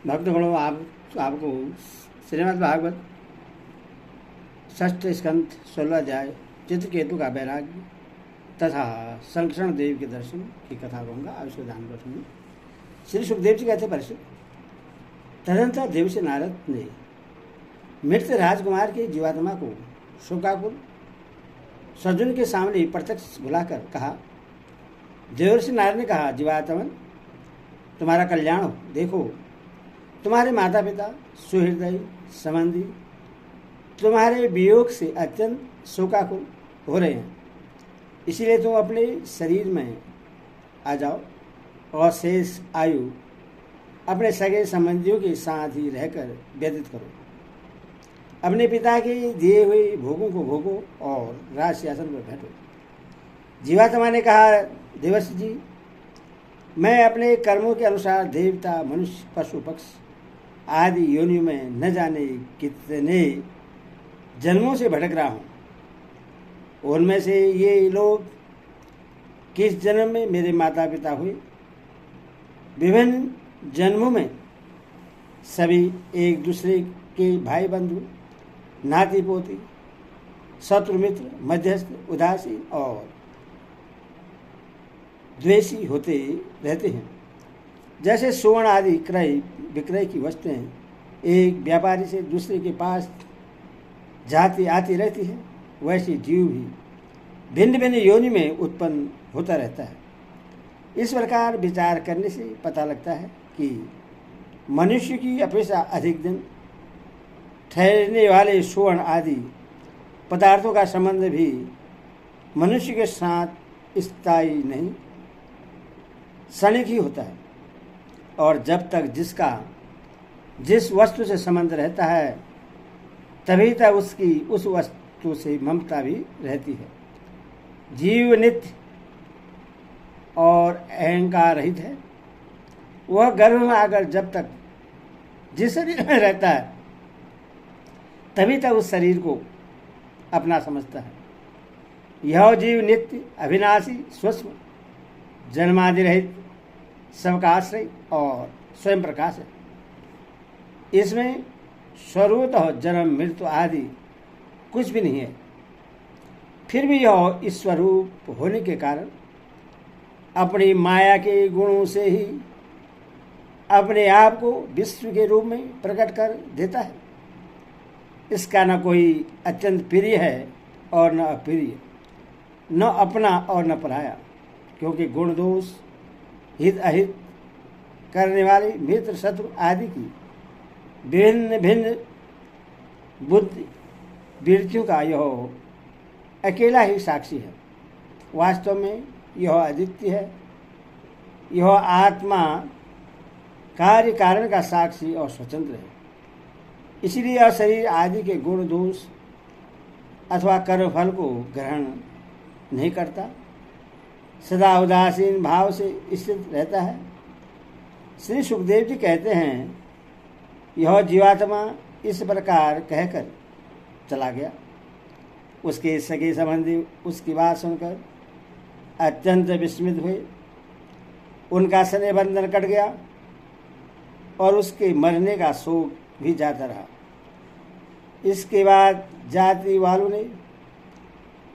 भक्तगणों, आपको श्रीमद् भागवत षष्ठ स्कंध 16 अध्याय चित्रकेतु का वैराग्य तथा संकर्षण देव के दर्शन की कथा कहूँगा। अब इसको ध्यान कर सुनिए। श्री सुखदेव जी कहते परीक्षित, तदनंतर देवशी नारद ने मृत राजकुमार की जीवात्मा को शोकाकुल सज्जन के सामने प्रत्यक्ष बुलाकर कहा। देवर्षि नारद ने कहा, जीवात्मन, तुम्हारा कल्याण हो। देखो, तुम्हारे माता पिता सुहृदय संबंधी तुम्हारे वियोग से अत्यंत शोकाकुल हो रहे हैं, इसीलिए तुम अपने शरीर में आ जाओ और शेष आयु अपने सगे संबंधियों के साथ ही रहकर व्यतीत करो। अपने पिता के दिए हुए भोगों को भोगो और राज सिंहासन पर बैठो। जीवात्मा ने कहा, देवर्षि जी, मैं अपने कर्मों के अनुसार देवता, मनुष्य, पशु, पक्षी आदि योनियों में न जाने कितने जन्मों से भटक रहा हूँ। उनमें से ये लोग किस जन्म में मेरे माता पिता हुए, विभिन्न जन्मों में सभी एक दूसरे के भाई बंधु, नाती पोती, शत्रु मित्र, मध्यस्थ, उदासीन और द्वेषी होते रहते हैं। जैसे स्वर्ण आदि क्रय विक्रय की वस्तुएं एक व्यापारी से दूसरे के पास जाती आती रहती है, वैसे जीव भी भिन्न भिन्न योनि में उत्पन्न होता रहता है। इस प्रकार विचार करने से पता लगता है कि मनुष्य की अपेक्षा अधिक दिन ठहरने वाले स्वर्ण आदि पदार्थों का संबंध भी मनुष्य के साथ स्थायी नहीं, क्षणिक ही होता है। और जब तक जिसका जिस वस्तु से संबंध रहता है, तभी तक उसकी उस वस्तु से ममता भी रहती है। जीव नित्य और अहंकार रहित है। वह गर्भ में आकर जब तक जिस शरीर में रहता है, तभी तक उस शरीर को अपना समझता है। यह जीव नित्य, अविनाशी, सूक्ष्म, जन्मादि रहित, सबका आश्रय और स्वयं प्रकाश है। इसमें स्वरूपतः जन्म, मृत्यु आदि कुछ भी नहीं है। फिर भी यह इस स्वरूप होने के कारण अपनी माया के गुणों से ही अपने आप को विश्व के रूप में प्रकट कर देता है। इसका न कोई अत्यंत प्रिय है और न अप्रिय, न अपना और न पराया, क्योंकि गुण दोष, हित अहित करने वाले मित्र शत्रु आदि की भिन्न भिन्न बुद्धि वृत्तियों का यह अकेला ही साक्षी है। वास्तव में यह अद्वितीय है। यह आत्मा कार्य कारण का साक्षी और स्वतंत्र है। इसलिए यह शरीर आदि के गुण दोष अथवा कर्म फल को ग्रहण नहीं करता, सदा उदासीन भाव से स्थित रहता है। श्री सुखदेव जी कहते हैं, यह जीवात्मा इस प्रकार कहकर चला गया। उसके सगे संबंधी उसकी बात सुनकर अत्यंत विस्मित हुए। उनका स्नेह बंधन कट गया और उसके मरने का शोक भी जाता रहा। इसके बाद जाति वालों ने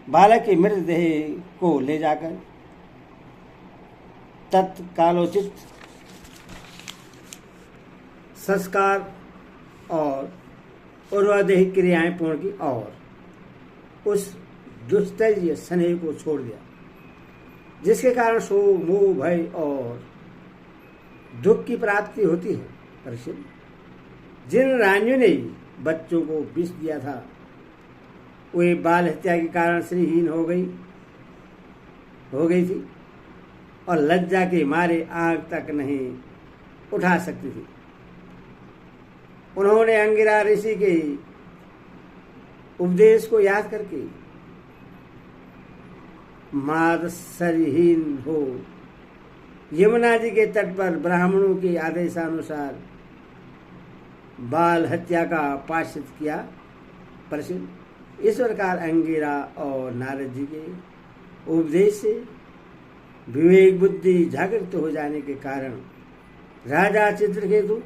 बालक के मृतदेह को ले जाकर तत्कालोचित संस्कार और उर्वादेहिक क्रियाएं पूर्ण की और उस दुस्तेज स्नेह को छोड़ दिया, जिसके कारण शोक, मोह, भय और दुख की प्राप्ति होती है। परीक्षित, जिन रानियों ने बच्चों को विष दिया था, वे बाल हत्या के कारण श्रीहीन हो गई थी और लज्जा के मारे आंख तक नहीं उठा सकती थी। उन्होंने अंगिरा ऋषि के उपदेश को याद करके मातसरीहीन हो यमुना जी के तट पर ब्राह्मणों के आदेशानुसार बाल हत्या का प्रायश्चित किया। प्रसिद्ध इस प्रकार अंगिरा और नारद जी के उपदेश से विवेक बुद्धि जागृत हो जाने के कारण राजा चित्रकेतु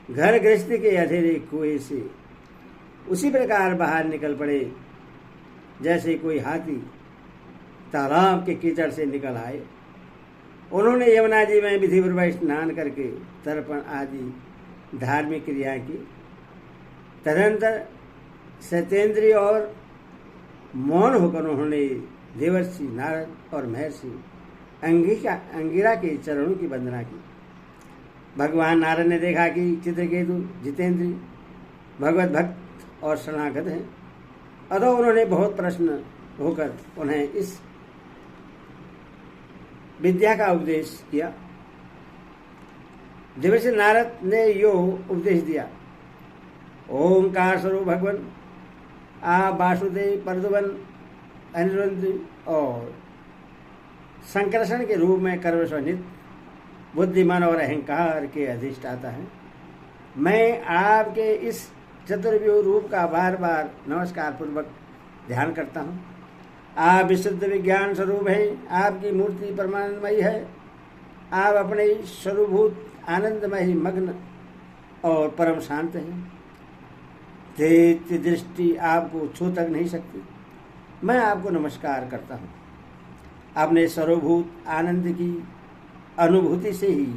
घर गृहस्थी के अंधेरे कुएं से उसी प्रकार बाहर निकल पड़े जैसे कोई हाथी तालाब के कीचड़ से निकल आए। उन्होंने यमुना जी में विधिपूर्वक स्नान करके तर्पण आदि धार्मिक क्रियाएं की। तदनंतर सत्येंद्रिय और मौन होकर उन्होंने देवर्षि नारद और महर्षि अंगिरा के चरणों की वंदना की। भगवान नारद ने देखा कि चित्रकेतु जितेंद्रिय भगवत भक्त और शरणागत हैं, अतः उन्होंने बहुत प्रसन्न होकर उन्हें इस विद्या का उपदेश किया। देवर्षि नारद ने यो उपदेश दिया, ओंकार स्वरूप भगवान आप वासुदेव परदुवन अनिरुद्ध और संकर्षण के रूप में कर्मस्वनित बुद्धिमान और अहंकार के अधिष्ठाता है। मैं आपके इस चतुर्व्यूह रूप का बार बार नमस्कार पूर्वक ध्यान करता हूँ। आप विशुद्ध विज्ञान स्वरूप हैं, आपकी मूर्ति परमानंदमयी है, आप अपने स्वरूभूत आनंदमय मग्न और परम शांत हैं। दैत्य दृष्टि आपको छू तक नहीं सकती। मैं आपको नमस्कार करता हूँ। अपने स्वरूभूत आनंद की अनुभूति से ही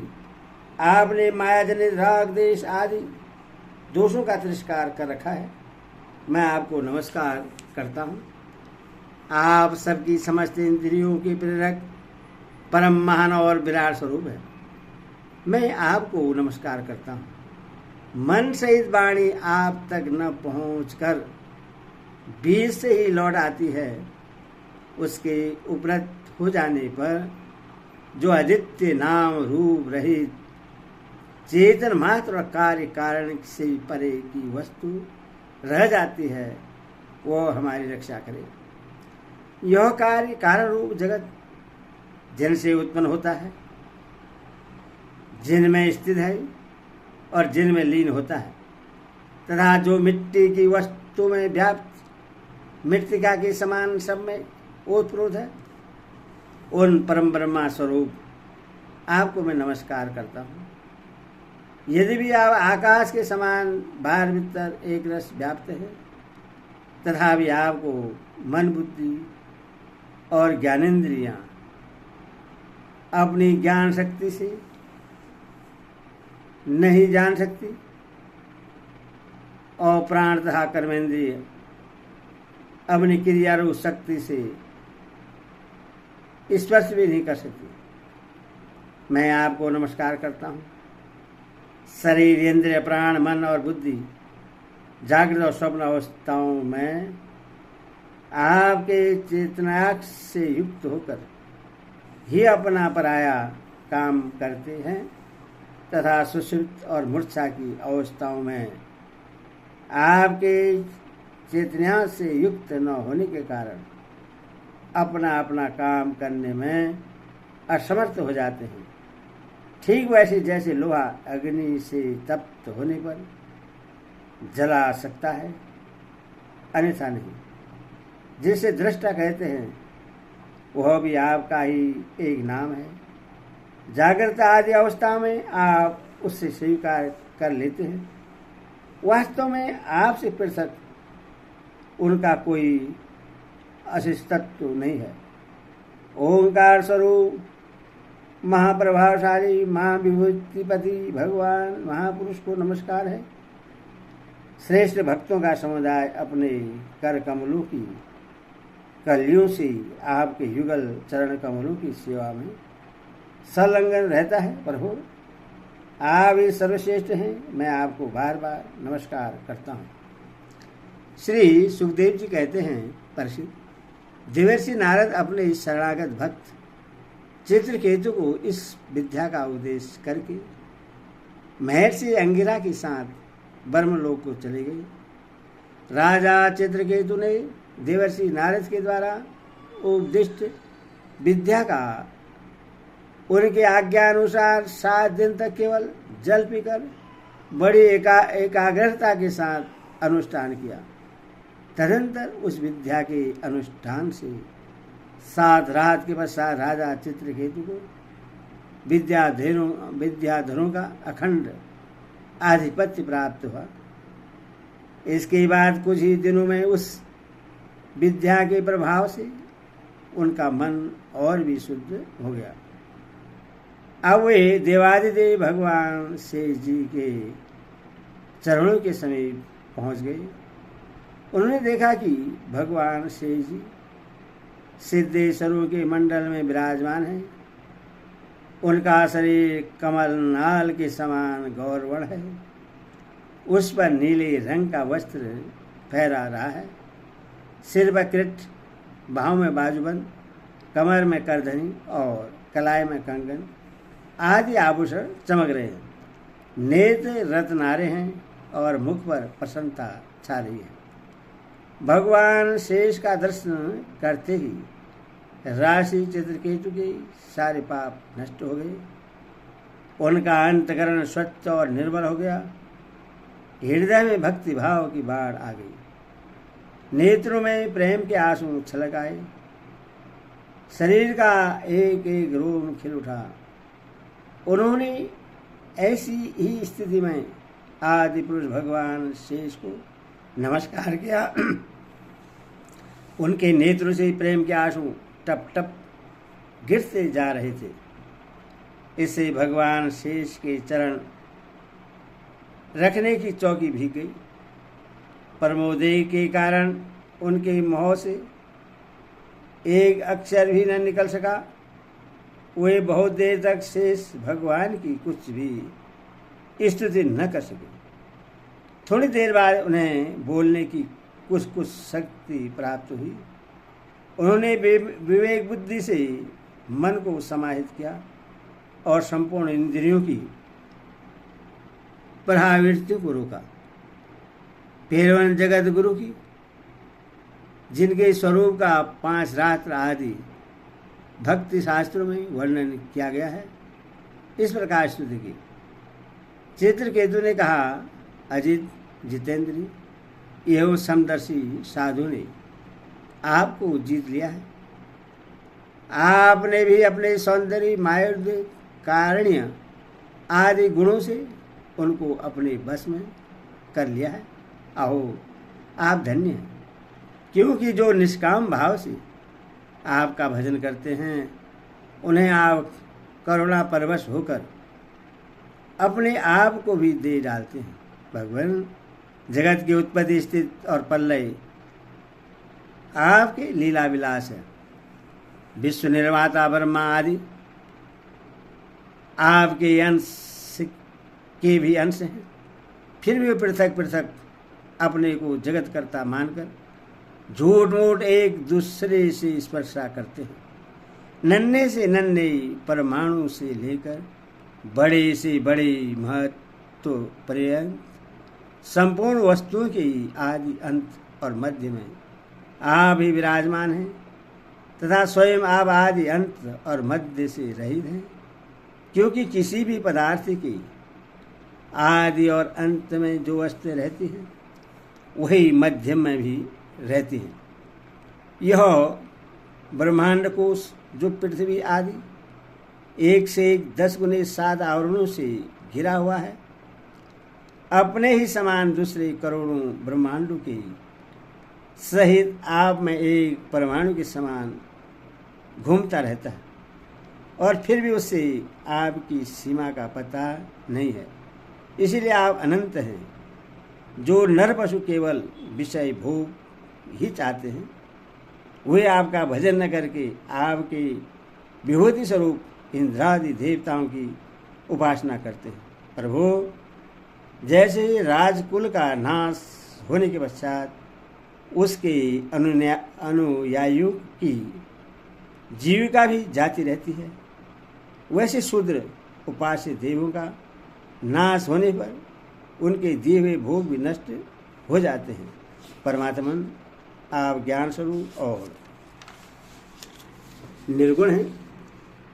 आपने मायाजनित राग देश आदि दोषों का तिरस्कार कर रखा है। मैं आपको नमस्कार करता हूँ। आप सबकी समस्त इंद्रियों के प्रेरक परम महान और विराट स्वरूप है। मैं आपको नमस्कार करता हूँ। मन सहित वाणी आप तक न पहुँचकर बीज से ही लौट आती है। उसके उपरत हो जाने पर जो अद्वितीय नाम रूप रहित चेतन मात्र और कार्य कारण से परे की वस्तु रह जाती है, वो हमारी रक्षा करे। यह कार्य कारण रूप जगत जिनसे उत्पन्न होता है, जिनमें स्थित है और जिनमें लीन होता है, तथा जो मिट्टी की वस्तु में व्याप्त मृत्तिका के समान सब में ओतप्रोत है, उन परम ब्रह्मा स्वरूप आपको मैं नमस्कार करता हूँ। यदि भी आप आकाश के समान बाहर भीतर एक रस व्याप्त है, तथा भी आपको मन बुद्धि और ज्ञानेंद्रियां अपनी ज्ञान शक्ति से नहीं जान सकती और प्राण तथा कर्मेंद्रिय अपनी क्रियारूप शक्ति से स्पर्श भी नहीं कर सकती। मैं आपको नमस्कार करता हूँ। शरीर इंद्रिय प्राण मन और बुद्धि जागृत और स्वप्न अवस्थाओं में आपके चेतनाक्ष से युक्त होकर ही अपना पराया काम करते हैं, तथा सुषुप्त और मूर्छा की अवस्थाओं में आपके चेतना से युक्त न होने के कारण अपना अपना काम करने में असमर्थ हो जाते हैं। ठीक वैसे जैसे लोहा अग्नि से तप्त होने पर जला सकता है, अन्यथा नहीं। जिसे दृष्टा कहते हैं वह भी आपका ही एक नाम है। जागृत आदि अवस्था में आप उससे स्वीकार कर लेते हैं। वास्तव में आपसे पृथक उनका कोई अस्तित्व नहीं है। ओंकार स्वरूप महाप्रभावशाली महाविभूतिपति भगवान महापुरुष को नमस्कार है। श्रेष्ठ भक्तों का समुदाय अपने कर कमलों की कलियों से आपके युगल चरण कमलों की सेवा में संलग्न रहता है। प्रभु आप ही सर्वश्रेष्ठ हैं। मैं आपको बार बार नमस्कार करता हूँ। श्री सुखदेव जी कहते हैं, परीक्षित, देवर्षि नारद अपने इस शरणागत भक्त चित्रकेतु को इस विद्या का उपदेश करके महर्षि अंगिरा के साथ ब्रह्मलोक को चले गए। राजा चित्रकेतु ने देवर्षि नारद के द्वारा उपदिष्ट विद्या का उनके आज्ञा अनुसार 7 दिन तक केवल जल पीकर बड़ी एकाग्रता के साथ अनुष्ठान किया। तदनंतर उस विद्या के अनुष्ठान से 7 रात के पश्चात राजा चित्रकेतु को विद्याधरों का अखंड आधिपत्य प्राप्त हुआ। इसके बाद कुछ ही दिनों में उस विद्या के प्रभाव से उनका मन और भी शुद्ध हो गया। अब वे देवादिदेव भगवान शेष जी के चरणों के समीप पहुंच गए। उन्होंने देखा कि भगवान शेष जी सिद्धेश्वरों के मंडल में विराजमान हैं। उनका शरीर कमल नाल के समान गौरवर्ण है। उस पर नीले रंग का वस्त्र फहरा रहा है। सिर पर किरीट, बाहों में बाजूबंद, कमर में करधनी और कलाई में कंगन आदि आभूषण चमक रहे हैं। नेत्र रत्नारे हैं और मुख पर प्रसन्नता छा रही है। भगवान शेष का दर्शन करते ही राशि चित्रकेतु के सारे पाप नष्ट हो गए। उनका अंतकरण स्वच्छ और निर्मल हो गया। हृदय में भक्ति भाव की बाढ़ आ गई। नेत्रों में प्रेम के आंसू छलक आए। शरीर का एक एक रोम खिल उठा। उन्होंने ऐसी ही स्थिति में आदि पुरुष भगवान शेष को नमस्कार किया। उनके नेत्रों से प्रेम के आंसू टप टप गिरते जा रहे थे। इससे भगवान शेष के चरण रखने की चौकी भीग गई। प्रमोदय के कारण उनके मुंह से एक अक्षर भी न निकल सका। वे बहुत देर तक शेष भगवान की कुछ भी स्तुति न कर सके। थोड़ी देर बाद उन्हें बोलने की कुछ शक्ति प्राप्त हुई। उन्होंने विवेक बुद्धि से मन को समाहित किया और संपूर्ण इंद्रियों की प्रवृत्तियों को रोका। पेरवन जगत गुरु की, जिनके स्वरूप का 5 रात्र आदि भक्ति शास्त्रों में वर्णन किया गया है, इस प्रकार स्तुति की। चित्रकेतु ने कहा, अजित जितेंद्री एवं समदर्शी साधु ने आपको जीत लिया है। आपने भी अपने सौंदर्य, माधुर्य, कारुण्य आदि गुणों से उनको अपने बस में कर लिया है। अहो, आप धन्य हैं, क्योंकि जो निष्काम भाव से आपका भजन करते हैं, उन्हें आप करुणा परवश होकर अपने आप को भी दे डालते हैं। भगवान जगत की उत्पत्ति, स्थिति और प्रलय आपके लीला विलास है। विश्व निर्माता ब्रह्मा आदि आपके अंश के भी अंश हैं। फिर भी पृथक पृथक अपने को जगत कर्ता मानकर झूठ मूठ एक दूसरे से स्पर्शा करते हैं। नन्हे से नन्हे परमाणु से लेकर बड़े से बड़े महत्व पर्यंत संपूर्ण वस्तुओं के आदि अंत और मध्य में आप ही विराजमान हैं तथा स्वयं आप आदि अंत और मध्य से रहित हैं, क्योंकि किसी भी पदार्थ की आदि और अंत में जो वस्तुएं रहती हैं वही मध्य में भी रहती हैं। यह ब्रह्मांड कोश जो पृथ्वी आदि 1 से 10 गुने 7 आवरणों से घिरा हुआ है, अपने ही समान दूसरे करोड़ों ब्रह्मांडों के सहित आप में एक परमाणु के समान घूमता रहता है, और फिर भी उससे आपकी सीमा का पता नहीं है। इसीलिए आप अनंत हैं। जो नर पशु केवल विषय भोग ही चाहते हैं, वे आपका भजन न करके आपके विभूति स्वरूप इंद्रादि देवताओं की उपासना करते हैं। प्रभु, जैसे राजकुल का नाश होने के पश्चात उसके अनुयायियों की जीविका भी जाती रहती है, वैसे शूद्र उपास्य देवों का नाश होने पर उनके दिए हुए भोग भी नष्ट हो जाते हैं। परमात्मन, आप ज्ञान स्वरूप और निर्गुण हैं,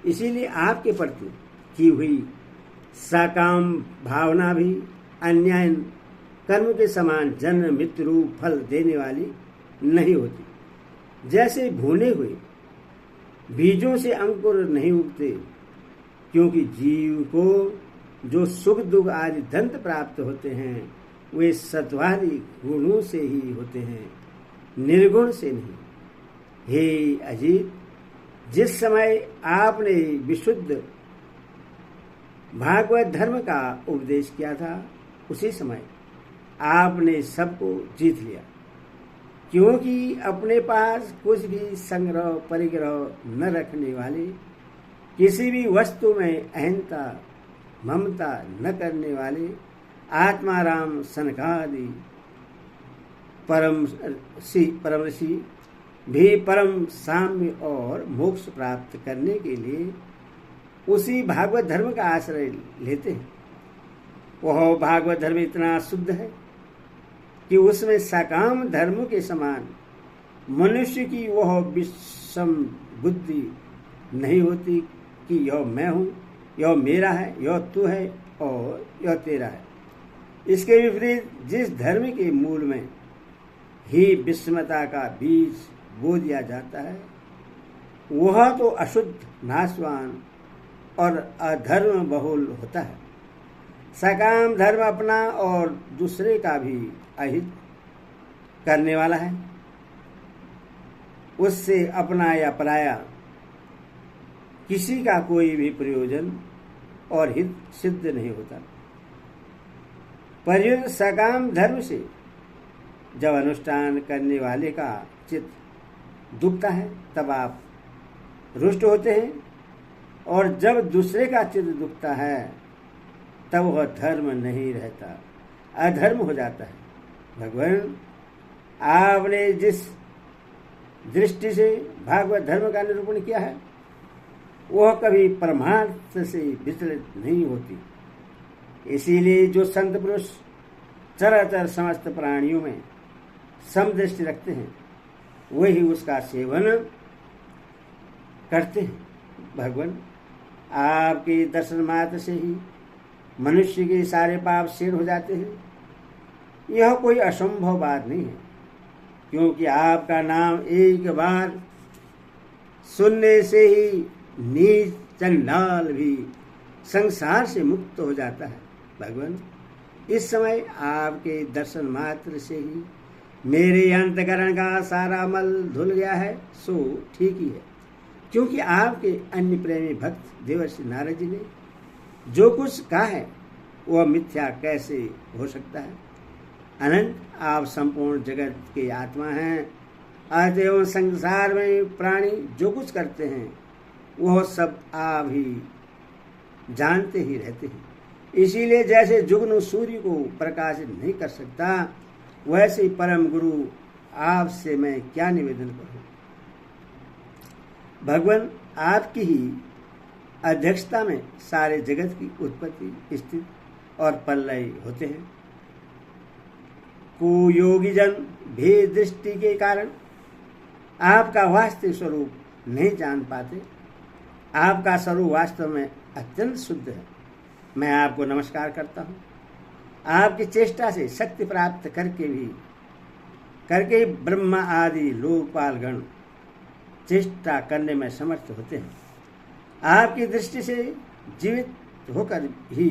इसीलिए आपके प्रति की हुई साकाम भावना भी अन्याय कर्म के समान जन्म मृत्यु रूप फल देने वाली नहीं होती। जैसे भुने हुए बीजों से अंकुर नहीं उगते, क्योंकि जीव को जो सुख दुख आदि दंत प्राप्त होते हैं वे सत्वादि गुणों से ही होते हैं, निर्गुण से नहीं। हे अजीत, जिस समय आपने विशुद्ध भागवत धर्म का उपदेश किया था उसी समय आपने सबको जीत लिया, क्योंकि अपने पास कुछ भी संग्रह परिग्रह न रखने वाले, किसी भी वस्तु में अहंता ममता न करने वाले आत्माराम सनकादि परम ऋषि भी परम साम्य और मोक्ष प्राप्त करने के लिए उसी भागवत धर्म का आश्रय लेते हैं। वह भागवत धर्म इतना शुद्ध है कि उसमें सकाम धर्म के समान मनुष्य की वह विषम बुद्धि नहीं होती कि यह मैं हूँ, यह मेरा है, यह तू है और यह तेरा है। इसके विपरीत जिस धर्म के मूल में ही विषमता का बीज बो दिया जाता है वह तो अशुद्ध, नाशवान और अधर्म बहुल होता है। सकाम धर्म अपना और दूसरे का भी अहित करने वाला है, उससे अपना या पराया किसी का कोई भी प्रयोजन और हित सिद्ध नहीं होता। परयुक्त सकाम धर्म से जब अनुष्ठान करने वाले का चित्त दुखता है तब आप रुष्ट होते हैं, और जब दूसरे का चित्त दुखता है तब वह धर्म नहीं रहता, अधर्म हो जाता है। भगवान, आपने जिस दृष्टि से भागवत धर्म का निरूपण किया है वह कभी परमार्थ से विचलित नहीं होती। इसीलिए जो संत पुरुष चराचर समस्त प्राणियों में समदृष्टि रखते हैं वही उसका सेवन करते हैं। भगवान, आपके दर्शन मात्र से ही मनुष्य के सारे पाप क्षीण हो जाते हैं। यह कोई असंभव बात नहीं है, क्योंकि आपका नाम एक बार सुनने से ही नीच चंडाल भी संसार से मुक्त हो जाता है। भगवान, इस समय आपके दर्शन मात्र से ही मेरे अंतकरण का सारा मल धुल गया है, सो ठीक ही है, क्योंकि आपके अन्य प्रेमी भक्त देवर्षि नारद जी ने जो कुछ कहा है वह मिथ्या कैसे हो सकता है। अनंत, आप संपूर्ण जगत के आत्मा हैं। अतएव संसार में प्राणी जो कुछ करते हैं वह सब आप ही जानते ही रहते हैं। इसीलिए जैसे जुगनू सूर्य को प्रकाशित नहीं कर सकता, वैसे ही परम गुरु आपसे मैं क्या निवेदन करूं। भगवान, आपकी ही अध्यक्षता में सारे जगत की उत्पत्ति, स्थिति और प्रलय होते हैं। कुयोगी जन भेद दृष्टि के कारण आपका वास्तविक स्वरूप नहीं जान पाते। आपका स्वरूप वास्तव में अत्यंत शुद्ध है। मैं आपको नमस्कार करता हूँ। आपकी चेष्टा से शक्ति प्राप्त करके ब्रह्मा आदि लोकपालगण चेष्टा करने में समर्थ होते हैं। आपकी दृष्टि से जीवित होकर ही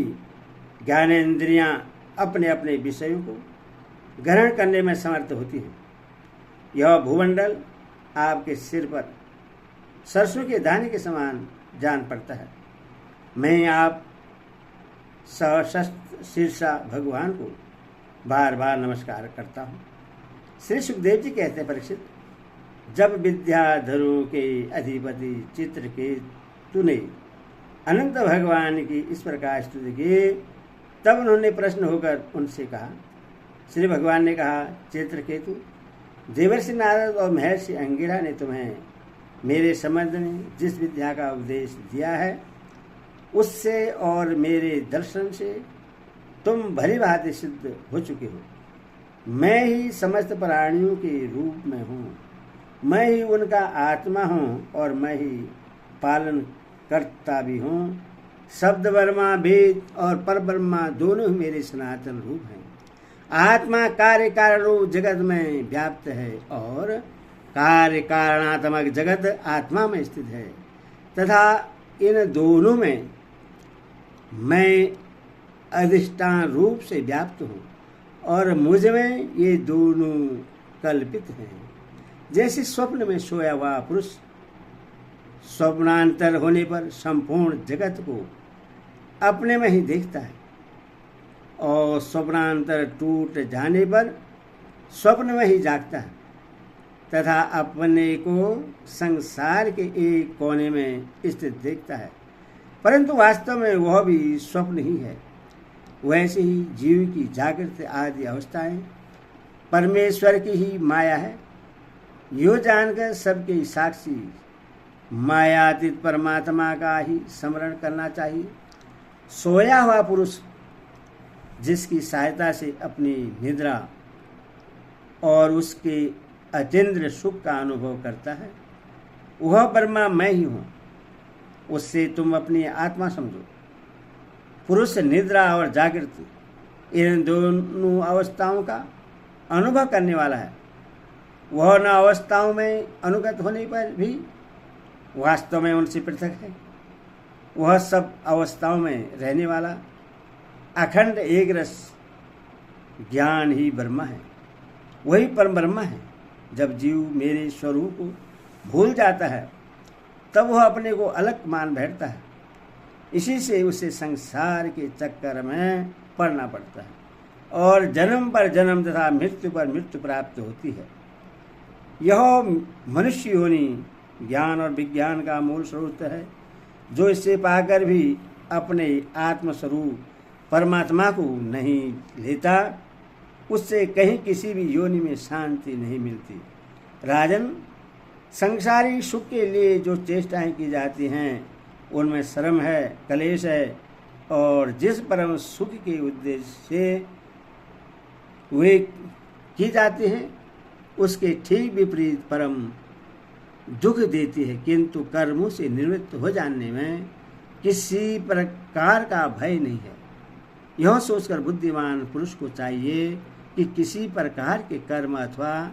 ज्ञानेंद्रियां अपने अपने विषयों को ग्रहण करने में समर्थ होती हैं। यह भूमंडल आपके सिर पर सरसों के दाने के समान जान पड़ता है। मैं आप सशस्त्र शीर्षा भगवान को बार बार नमस्कार करता हूँ। श्री सुखदेव जी कहते हैं, परीक्षित, जब विद्याधरों के अधिपति चित्रकेतु ने अनंत भगवान की इस प्रकार स्तुति की, तब उन्होंने प्रश्न होकर उनसे कहा। श्री भगवान ने कहा, चित्रकेतु, देवर्षि नारद और महर्षि अंगिरा ने तुम्हें मेरे संबंध में जिस विद्या का उपदेश दिया है उससे और मेरे दर्शन से तुम भली भांति सिद्ध हो चुके हो। मैं ही समस्त प्राणियों के रूप में हूँ, मैं ही उनका आत्मा हूँ और मैं ही पालन करता भी हूँ। शब्द वर्मा वेद और परब्रह्मा दोनों ही मेरे सनातन रूप हैं। आत्मा कार्य कारण रूप जगत में व्याप्त है और कार्य कारणात्मक जगत आत्मा में स्थित है, तथा इन दोनों में मैं अधिष्ठान रूप से व्याप्त हूँ और मुझ में ये दोनों कल्पित हैं। जैसे स्वप्न में सोया हुआ पुरुष स्वप्नांतर होने पर संपूर्ण जगत को अपने में ही देखता है और स्वप्नांतर टूट जाने पर स्वप्न में ही जागता है तथा अपने को संसार के एक कोने में स्थित देखता है, परंतु वास्तव में वह भी स्वप्न ही है। वैसे ही जीव की जागृत आदि अवस्थाएं परमेश्वर की ही माया है। यो जानकर सबके साक्षी मायातीत परमात्मा का ही स्मरण करना चाहिए। सोया हुआ पुरुष जिसकी सहायता से अपनी निद्रा और उसके अतीन्द्रिय सुख का अनुभव करता है, वह ब्रह्मा मैं ही हूँ। उससे तुम अपनी आत्मा समझो। पुरुष निद्रा और जागृति इन दोनों अवस्थाओं का अनुभव करने वाला है। वह न अवस्थाओं में अनुगत होने पर भी वास्तव में उनसे पृथक है। वह सब अवस्थाओं में रहने वाला अखंड एक रस ज्ञान ही ब्रह्म है, वही परम ब्रह्म है। जब जीव मेरे स्वरूप को भूल जाता है तब वह अपने को अलग मान बैठता है। इसी से उसे संसार के चक्कर में पड़ना पड़ता है और जन्म पर जन्म तथा मृत्यु पर मृत्यु प्राप्त होती है। यह मनुष्य योनि ज्ञान और विज्ञान का मूल स्रोत है, जो इसे पाकर भी अपने आत्मस्वरूप परमात्मा को नहीं लेता, उससे कहीं किसी भी योनि में शांति नहीं मिलती। राजन, संसारी सुख के लिए जो चेष्टाएं की जाती हैं उनमें श्रम है, कलेश है, और जिस परम सुख के उद्देश्य से वे की जाती हैं उसके ठीक विपरीत परम दुख देती है। किंतु कर्मों से निवृत्त हो जाने में किसी प्रकार का भय नहीं है। यह सोचकर बुद्धिमान पुरुष को चाहिए कि किसी प्रकार के कर्म अथवा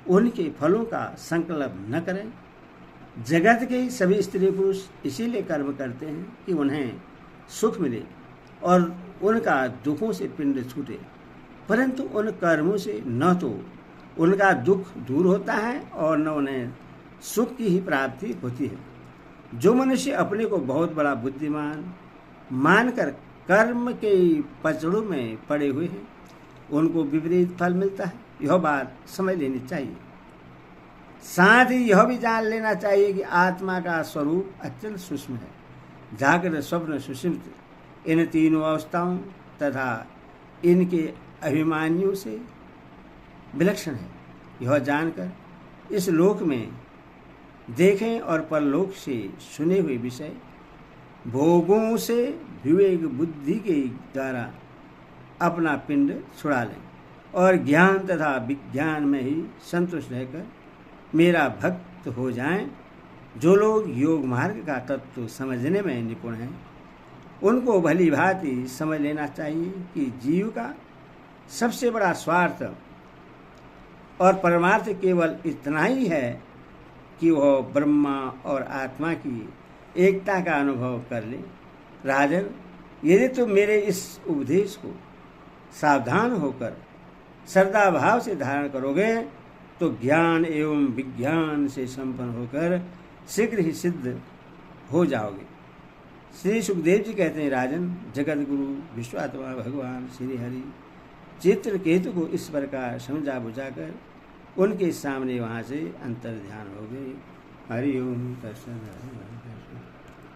उनके फलों का संकल्प न करें। जगत के सभी स्त्री पुरुष इसीलिए कर्म करते हैं कि उन्हें सुख मिले और उनका दुखों से पिंड छूटे, परंतु उन कर्मों से न तो उनका दुख दूर होता है और न उन्हें सुख की ही प्राप्ति होती है। जो मनुष्य अपने को बहुत बड़ा बुद्धिमान मानकर कर्म के पचड़ों में पड़े हुए हैं उनको विपरीत फल मिलता है। यह बात समझ लेनी चाहिए। साथ ही यह भी जान लेना चाहिए कि आत्मा का स्वरूप अत्यंत सूक्ष्म है। जागृत, स्वप्न, सुषुप्ति इन तीनों अवस्थाओं तथा इनके अभिमानियों से विलक्षण है। यह जानकर इस लोक में देखें और परलोक से सुने हुए विषय भोगों से विवेक बुद्धि के द्वारा अपना पिंड छुड़ा लें और ज्ञान तथा विज्ञान में ही संतुष्ट रहकर मेरा भक्त हो जाएं। जो लोग योग मार्ग का तत्व समझने में निपुण हैं उनको भली भांति समझ लेना चाहिए कि जीव का सबसे बड़ा स्वार्थ और परमार्थ केवल इतना ही है कि वह ब्रह्मा और आत्मा की एकता का अनुभव कर ले। राजन, यदि तुम मेरे इस उपदेश को सावधान होकर श्रद्धा भाव से धारण करोगे तो ज्ञान एवं विज्ञान से संपन्न होकर शीघ्र ही सिद्ध हो जाओगे। श्री सुखदेव जी कहते हैं, राजन, जगत गुरु विश्वात्मा भगवान श्री हरि चित्रकेतु को इस प्रकार समझा बुझाकर उनके सामने वहाँ से अंतर ध्यान हो गए। हरि ओम तत्सत।